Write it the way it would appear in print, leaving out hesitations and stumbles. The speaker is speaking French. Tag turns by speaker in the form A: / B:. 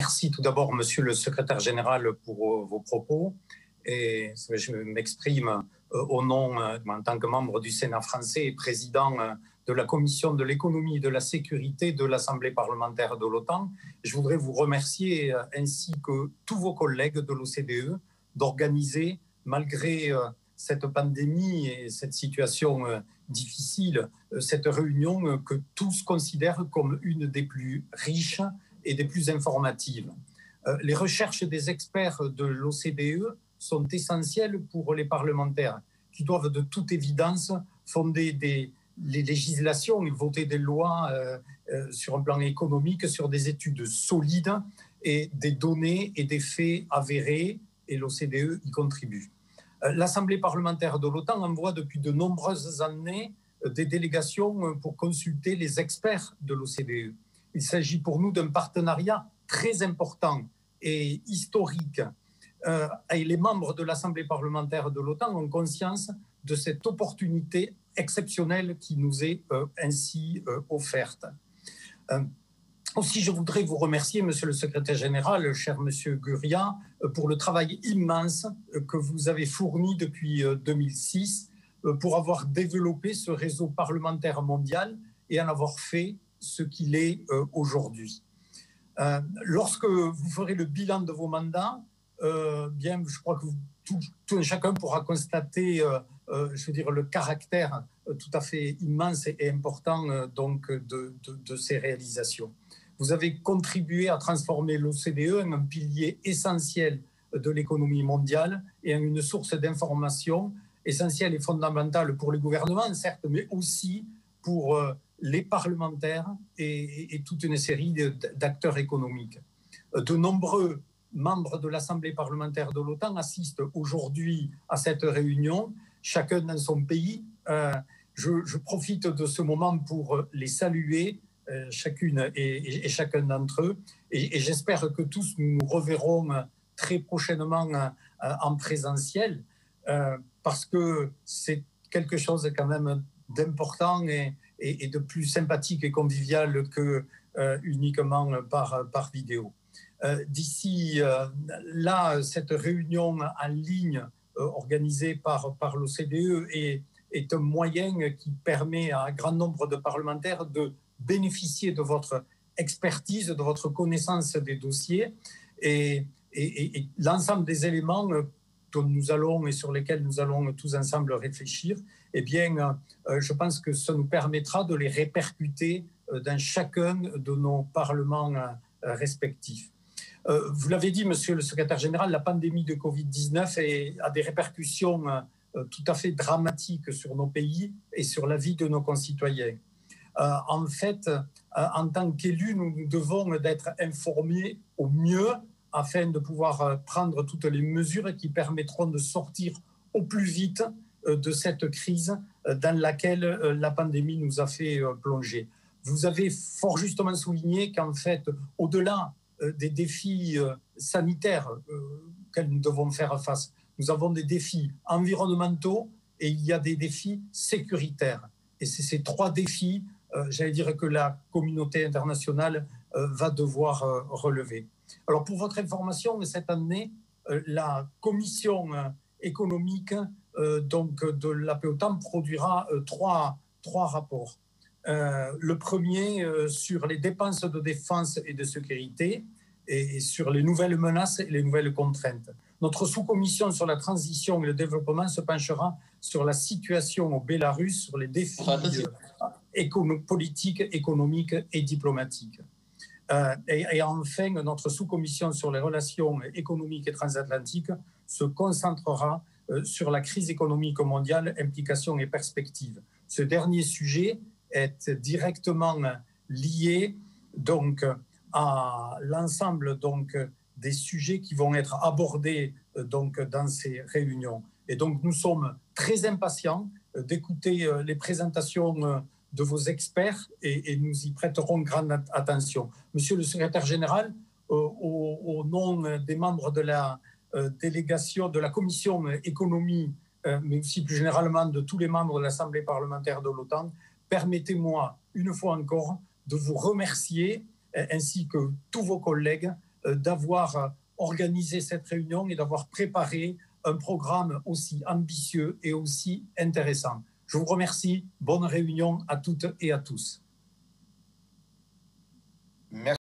A: Merci tout d'abord, Monsieur le Secrétaire Général, pour vos propos. Et je m'exprime au nom, en tant que membre du Sénat français et président de la Commission de l'économie et de la sécurité de l'Assemblée parlementaire de l'OTAN. Je voudrais vous remercier, ainsi que tous vos collègues de l'OCDE, d'organiser, malgré cette pandémie et cette situation difficile, cette réunion que tous considèrent comme une des plus riches et des plus informatives. Les recherches des experts de l'OCDE sont essentielles pour les parlementaires qui doivent de toute évidence fonder les législations et voter des lois sur un plan économique, sur des études solides et des données et des faits avérés, et l'OCDE y contribue. L'Assemblée parlementaire de l'OTAN envoie depuis de nombreuses années des délégations pour consulter les experts de l'OCDE. Il s'agit pour nous d'un partenariat très important et historique. Et les membres de l'Assemblée parlementaire de l'OTAN ont conscience de cette opportunité exceptionnelle qui nous est ainsi offerte. Aussi, je voudrais vous remercier, Monsieur le Secrétaire Général, cher Monsieur Gurria, pour le travail immense que vous avez fourni depuis 2006 pour avoir développé ce réseau parlementaire mondial et en avoir fait ce qu'il est aujourd'hui. Lorsque vous ferez le bilan de vos mandats, bien, je crois que tout chacun pourra constater, je veux dire, le caractère tout à fait immense et important donc de ces réalisations. Vous avez contribué à transformer l'OCDE en un pilier essentiel de l'économie mondiale et en une source d'information essentielle et fondamentale pour les gouvernements, certes, mais aussi pour les parlementaires et toute une série d'acteurs économiques. De nombreux membres de l'Assemblée parlementaire de l'OTAN assistent aujourd'hui à cette réunion, chacun dans son pays. Je profite de ce moment pour les saluer, chacune et chacun d'entre eux, et j'espère que tous nous nous reverrons très prochainement en présentiel, parce que c'est quelque chose quand même d'important et de plus sympathique et convivial que uniquement par vidéo. D'ici là, cette réunion en ligne organisée par l'OCDE est un moyen qui permet à un grand nombre de parlementaires de bénéficier de votre expertise, de votre connaissance des dossiers et l'ensemble des éléments dont nous allons et sur lesquels nous allons tous ensemble réfléchir, eh bien, je pense que ça nous permettra de les répercuter dans chacun de nos parlements respectifs. Vous l'avez dit, Monsieur le Secrétaire Général, la pandémie de Covid-19 a des répercussions tout à fait dramatiques sur nos pays et sur la vie de nos concitoyens. En fait, en tant qu'élus, nous devons d'être informés au mieux afin de pouvoir prendre toutes les mesures qui permettront de sortir au plus vite de cette crise dans laquelle la pandémie nous a fait plonger. Vous avez fort justement souligné qu'en fait, au-delà des défis sanitaires auxquels nous devons faire face, nous avons des défis environnementaux et il y a des défis sécuritaires. Et c'est ces trois défis, j'allais dire, que la communauté internationale va devoir relever. Alors, pour votre information, cette année, la commission économique donc de l'APE-OTAN produira trois rapports. Le premier sur les dépenses de défense et de sécurité et sur les nouvelles menaces et les nouvelles contraintes. Notre sous-commission sur la transition et le développement se penchera sur la situation au Bélarus, sur les défis politiques, économiques et diplomatiques. Et enfin, notre sous-commission sur les relations économiques et transatlantiques se concentrera sur la crise économique mondiale, implications et perspectives. Ce dernier sujet est directement lié donc à l'ensemble donc des sujets qui vont être abordés donc dans ces réunions. Et donc nous sommes très impatients d'écouter les présentations de vos experts et nous y prêterons grande attention. Monsieur le Secrétaire Général, au nom des membres de la délégation de la Commission économie, mais aussi plus généralement de tous les membres de l'Assemblée parlementaire de l'OTAN, permettez-moi une fois encore de vous remercier ainsi que tous vos collègues d'avoir organisé cette réunion et d'avoir préparé un programme aussi ambitieux et aussi intéressant. Je vous remercie. Bonne réunion à toutes et à tous.
B: Merci.